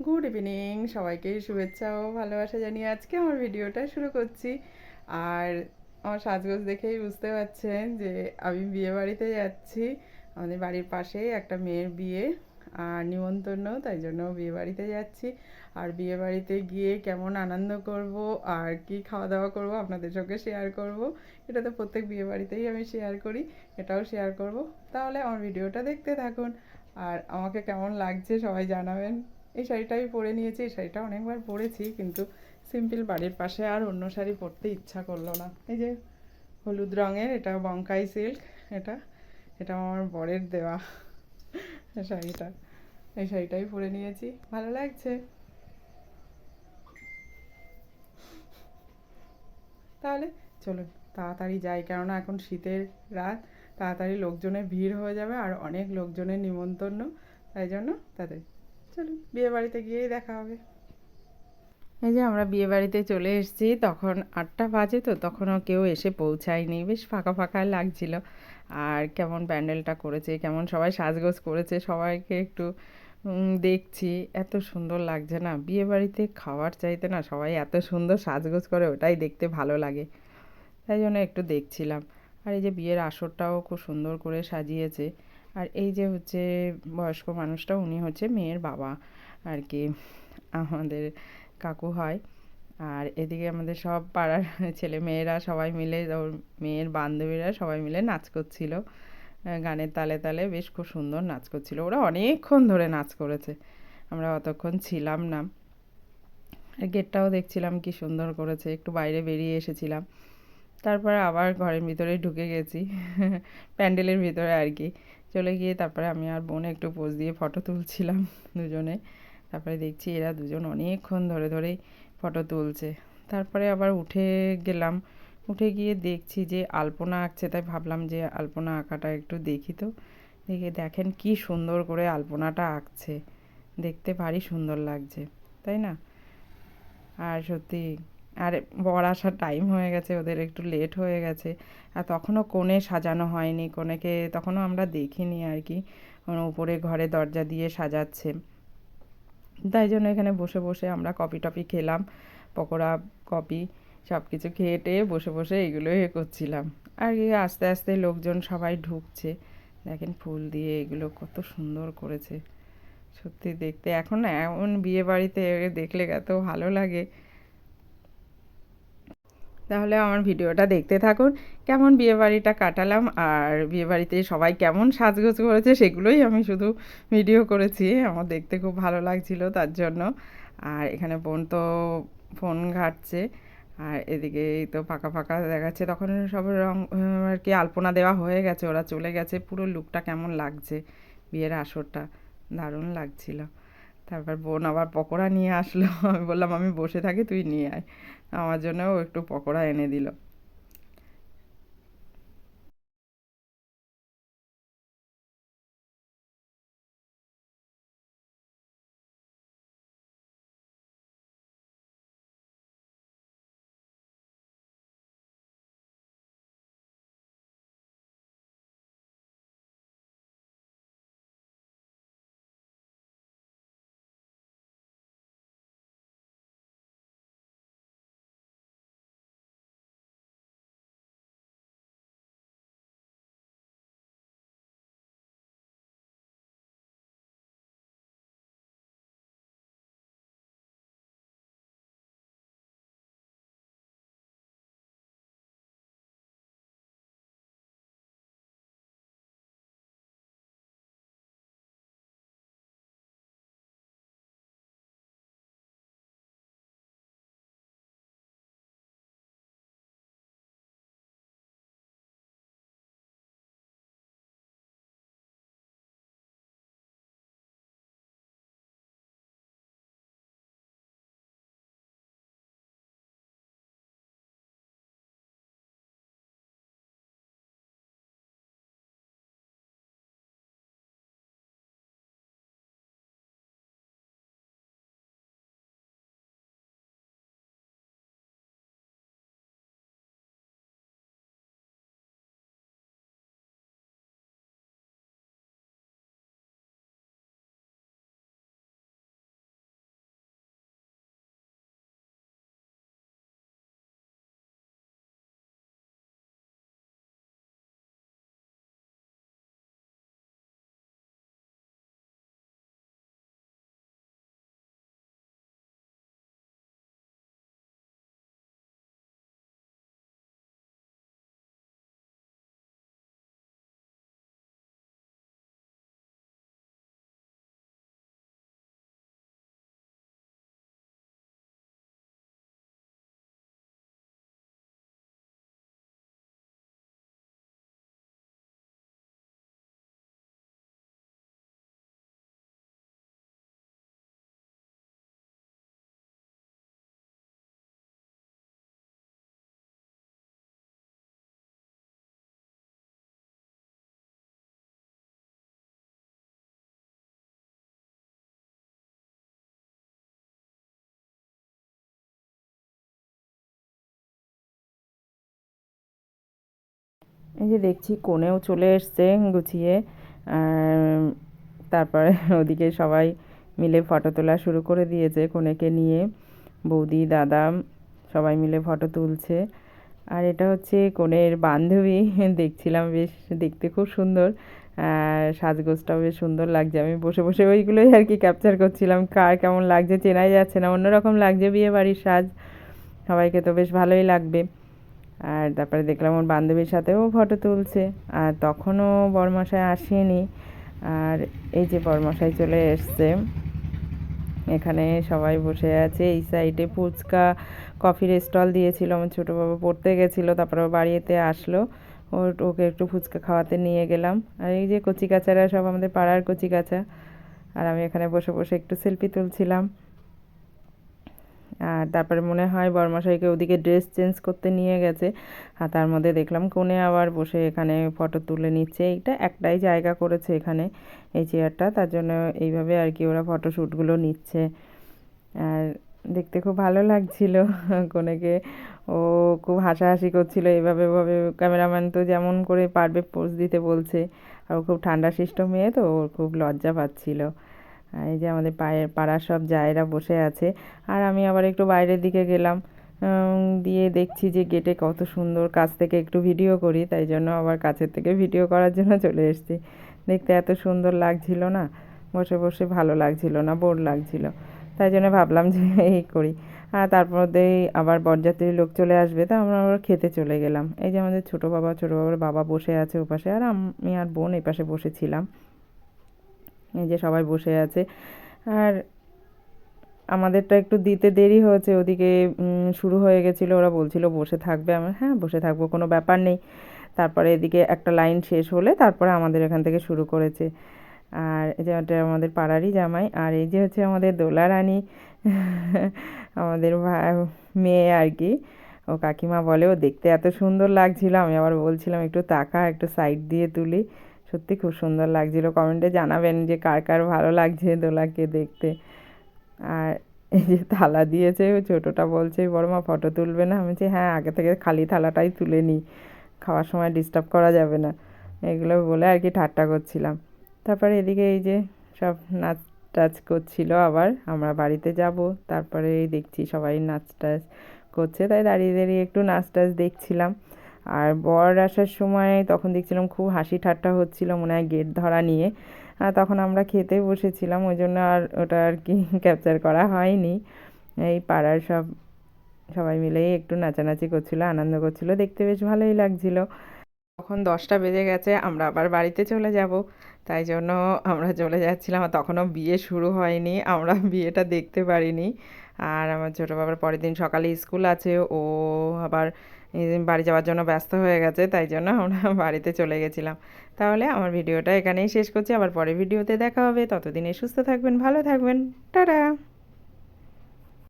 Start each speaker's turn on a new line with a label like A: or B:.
A: Good evening, সবাইকে শুভেচ্ছা ও ভালোবাসা জানিয়ে আজকে আমার ভিডিওটা শুরু করছি। আর আমার সাজগোজ দেখেই বুঝতে পারছেন যে আমি বিয়ে বাড়িতে যাচ্ছি। আমাদের বাড়ির পাশেই একটা মেয়ের বিয়ে আর নিমন্ত্রণ, তাই জন্য বিয়ে বাড়িতে যাচ্ছি। আর বিয়ে বাড়িতে গিয়ে কেমন আনন্দ করব আর কি খাওয়া দাওয়া করব আপনাদের সঙ্গে শেয়ার করব। এটা তো প্রত্যেক বিয়ে বাড়িতেই আমি শেয়ার করি, এটাও শেয়ার করব। তাহলে আমার ভিডিওটা দেখতে থাকুন। আর আমাকে কেমন লাগছে সবাই জানাবেন। এই শাড়িটাই পরে নিয়েছি, এই শাড়িটা অনেকবার পরেছি, কিন্তু সিম্পল বাড়ির পাশে আর অন্য শাড়ি পরতে ইচ্ছা করলো না। এই যে হলুদ রঙের, এটা বঙ্কাই সিল্ক। এটা এটা আমার বরের দেওয়া শাড়িটা। এই শাড়িটাই পরে নিয়েছি, ভালো লাগছে। তাহলে চলুন তাড়াতাড়ি যাই, কেননা এখন শীতের রাত, তাড়াতাড়ি লোকজনের ভিড় হয়ে যাবে আর অনেক লোকজনের নিমন্ত্রণ, তাই জন্য তাদের চলুন বিয়ে বাড়িতে গিয়েই দেখা হবে। এই যে আমরা বিয়ে বাড়িতে চলে এসেছি, তখন 8টা বাজে, তো তখনও কেউ এসে পৌঁছায়নি, বেশ ফাঁকা ফাঁকা লাগছিল। আর কেমন প্যান্ডেলটা করেছে, কেমন সবাই সাজগোজ করেছে, সবাইকে একটু দেখছি। এত সুন্দর লাগছে না, বিয়ে বাড়িতে খাওয়ার চাইতে না সবাই এত সুন্দর সাজগোজ করে, ওটাই দেখতে ভালো লাগে, তাই জন্য একটু দেখছিলাম। আর এই যে বিয়ের আসরটাও খুব সুন্দর করে সাজিয়েছে। আর এই যে হচ্ছে বয়স্ক মানুষটা, উনি হচ্ছে মেয়ের বাবা আর কি, আমাদের কাকু হয়। আর এদিকে আমাদের সব পাড়ার ছেলে মেয়েরা সবাই মিলে, ওর মেয়ের বান্ধবীরা সবাই মিলে নাচ করছিল, গানের তালে তালে বেশ খুব সুন্দর নাচ করছিল। ওরা অনেকক্ষণ ধরে নাচ করেছে, আমরা অতক্ষণ ছিলাম না। আর গেটটাও দেখছিলাম কি সুন্দর করেছে, একটু বাইরে বেরিয়ে এসেছিলাম, তারপরে আবার ঘরের ভিতরে ঢুকে গেছি প্যান্ডেলের ভিতরে আর কি। চলে গিয়ে তারপরে আমি আর বোন একটু পোজ দিয়ে ফটো তুলছিলাম দুজনে। তারপরে দেখছি এরা দুজন অনেকক্ষণ ধরে ধরেই ফটো তুলছে। তারপরে আবার উঠে গেলাম, উঠে গিয়ে দেখছি যে আলপনা আঁকছে, তাই ভাবলাম যে আলপনা আঁকাটা একটু দেখি। তো দেখে দেখেন কি সুন্দর করে আলপনাটা আঁকছে, দেখতে ভারী সুন্দর লাগছে, তাই না? আর সত্যি, আর বর আসার টাইম হয়ে গেছে, ওদের একটু লেট হয়ে গেছে। আর তখনও কনে সাজানো হয়নি, কনেকে তখনও আমরা দেখিনি আর কি, উপরে ঘরে দরজা দিয়ে সাজাচ্ছে। তাই জন্য এখানে বসে বসে আমরা কফি টফি খেলাম, পকোড়া, কফি সব কিছু খেয়ে টেয়ে বসে বসে এগুলোই করছিলাম। আর কি আস্তে আস্তে লোকজন সবাই ঢুকছে, দেখেন ফুল দিয়ে এগুলো কত সুন্দর করেছে, সত্যি দেখতে এখন না এমন বিয়ে বাড়িতে দেখলে এত ভালো লাগে। তাহলে আমার ভিডিওটা দেখতে থাকুন, কেমন বিয়েবাড়িটা কাটালাম আর বিয়েবাড়িতে সবাই কেমন সাজগোজ করেছে সেগুলোই আমি শুধু ভিডিও করেছি, আমার দেখতে খুব ভালো লাগছিল তার জন্য। আর এখানে বোন তো ফোন ঘাঁটছে, আর এদিকে এই তো ফাঁকা ফাঁকা দেখাচ্ছে, তখন সব রং আর কি আলপনা দেওয়া হয়ে গেছে, ওরা চলে গেছে। পুরো লুকটা কেমন লাগছে, বিয়ের আসরটা দারুণ লাগছিল। তারপর বোন আবার পকোড়া নিয়ে আসলো আমি বললাম আমি বসে থাকি, তুই নিয়ে আয়, আমার জন্যও একটু পকোড়া এনে দিল। এই যে দেখছি কোণেও চলে এসছে গুছিয়ে, আর তারপরে ওদিকে সবাই মিলে ফটো তোলা শুরু করে দিয়েছে কনেকে নিয়ে, বৌদি দাদা সবাই মিলে ফটো তুলছে। আর এটা হচ্ছে কনের বান্ধবী, দেখছিলাম বেশ দেখতে খুব সুন্দর, আর সাজগোজটাও বেশ সুন্দর লাগছে। আমি বসে বসে ওইগুলোই আর কি ক্যাপচার করছিলাম, কার কেমন লাগছে চেনাই যাচ্ছে না, অন্যরকম লাগছে বিয়ে বাড়ির সাজ, সবাইকে তো বেশ ভালোই লাগবে। আর তারপরে দেখলাম ওর বান্ধবীর সাথেও ফটো তুলছে, আর তখনও বরমশাই আসেনি। আর এই যে বরমশাই চলে এসছে, এখানে সবাই বসে আছে। এই সাইডে ফুচকা কফির স্টল দিয়েছিল, আমার ছোটো বাবা পড়তে গেছিলো, তারপরে বাড়িতে আসলো, ওকে একটু ফুচকা খাওয়াতে নিয়ে গেলাম। আর এই যে কচিকাচারা সব আমাদের পাড়ার কচিকাচা, আর আমি এখানে বসে বসে একটু সেলফি তুলছিলাম। আর তারপরে মনে হয় বরমশাইকে ওদিকে ড্রেস চেঞ্জ করতে নিয়ে গেছে, আর তার মধ্যে দেখলাম কোণে আবার বসে এখানে ফটো তুলে নিচ্ছে। এইটা একটাই জায়গা করেছে এখানে এই চেয়ারটা, তার জন্য এইভাবে আর কি ওরা ফটোশ্যুটগুলো নিচ্ছে। আর দেখতে খুব ভালো লাগছিল কোনেকে, ও খুব হাসাহাসি করছিল এইভাবে ওভাবে, ক্যামেরাম্যান তো যেমন করে পারবে পোজ দিতে বলছে, আর ও খুব ঠান্ডা শিষ্ট মেয়ে তো, ওর খুব লজ্জা পাচ্ছিল। আর এই যে আমাদের পাড়ার সব জায়েরা বসে আছে, আর আমি আবার একটু বাইরের দিকে গেলাম, দিয়ে দেখছি যে গেটে কত সুন্দর, কাছ থেকে একটু ভিডিও করি, তাই জন্য আবার কাছের থেকে ভিডিও করার জন্য চলে এসেছি। দেখতে এত সুন্দর লাগছিল না, বসে বসে ভালো লাগছিল না, বোর লাগছিল, তাই জন্য ভাবলাম যে এই করি। আর তারপর মধ্যেই আবার বরযাত্রীর লোক চলে আসবে, তো আমরা আবার খেতে চলে গেলাম। এই যে আমাদের ছোটো বাবার বাবা বসে আছে ওপাশে, আর আমি আর বোন এই পাশে বসেছিলাম। এই যে সবাই বসে আছে, আর আমাদেরটা একটু দিতে দেরি হয়েছে, ওদিকে শুরু হয়ে গেছিলো, ওরা বলছিল বসে থাকবে, আমার হ্যাঁ বসে থাকবো, কোনো ব্যাপার নেই। তারপরে এদিকে একটা লাইন শেষ হলে তারপরে আমাদের এখান থেকে শুরু করেছে। আর এই যে এটা আমাদের পাড়ারই জামাই, আর এই যে হচ্ছে আমাদের দোলা রানী, আমাদের মেয়ে আর কি, ও কাকিমা বলে, ও দেখতে এত সুন্দর লাগছিল, আমি আবার বলছিলাম একটু তাকা, একটু সাইড দিয়ে তুলি, সত্যি খুব সুন্দর লাগছিল। কমেন্টে জানাবেন যে কার কার ভালো লাগছে দোলাকে দেখতে। আর এই যে থালা দিয়েছে, ওই ছোটোটা বলছে বড়মা ফটো তুলবে না, আমি বলছি হ্যাঁ আগে থেকে খালি থালাটাই তুলে নিই, খাওয়ার সময় ডিস্টার্ব করা যাবে না, এগুলো বলে আর কি ঠাট্টা করছিলাম। তারপরে এদিকে এই যে সব নাচ টাচ করছিল, আবার আমরা বাড়িতে যাব, তারপরে এই দেখছি সবাই নাচ টাচ করছে, তাই দাঁড়িয়ে দাঁড়িয়ে একটু নাচ টাচ দেখছিলাম। আর বর আসার সময় তখন দেখছিলাম খুব হাসি ঠাট্টা হচ্ছিল, মনে হয় গেট ধরা নিয়ে, আর তখন আমরা খেতে বসেছিলাম, ওই জন্য আর ওটা আর কি ক্যাপচার করা হয়নি। এই পাড়ার সবাই মিলেই একটু নাচানাচি করছিল, আনন্দ করছিল, দেখতে বেশ ভালোই লাগছিল। তখন 10টা বেজে গেছে, আমরা আবার বাড়িতে চলে যাব, তাই জন্য আমরা চলে যাচ্ছিলাম, আর তখনও বিয়ে শুরু হয়নি, আমরা বিয়েটা দেখতে পারিনি। আর আমার ছোটো বাবার পরের দিন সকালে স্কুল আছে, ও আবার বাড়ি যাওয়ার জন্য ব্যস্ত হয়ে গেছে, তাই জন্য আমরা বাড়িতে চলে গেছিলাম। তাহলে আমার ভিডিওটা এখানেই শেষ করছি, আবার পরে ভিডিওতে দেখা হবে, ততদিনে সুস্থ থাকবেন, ভালো থাকবেন, টাটা।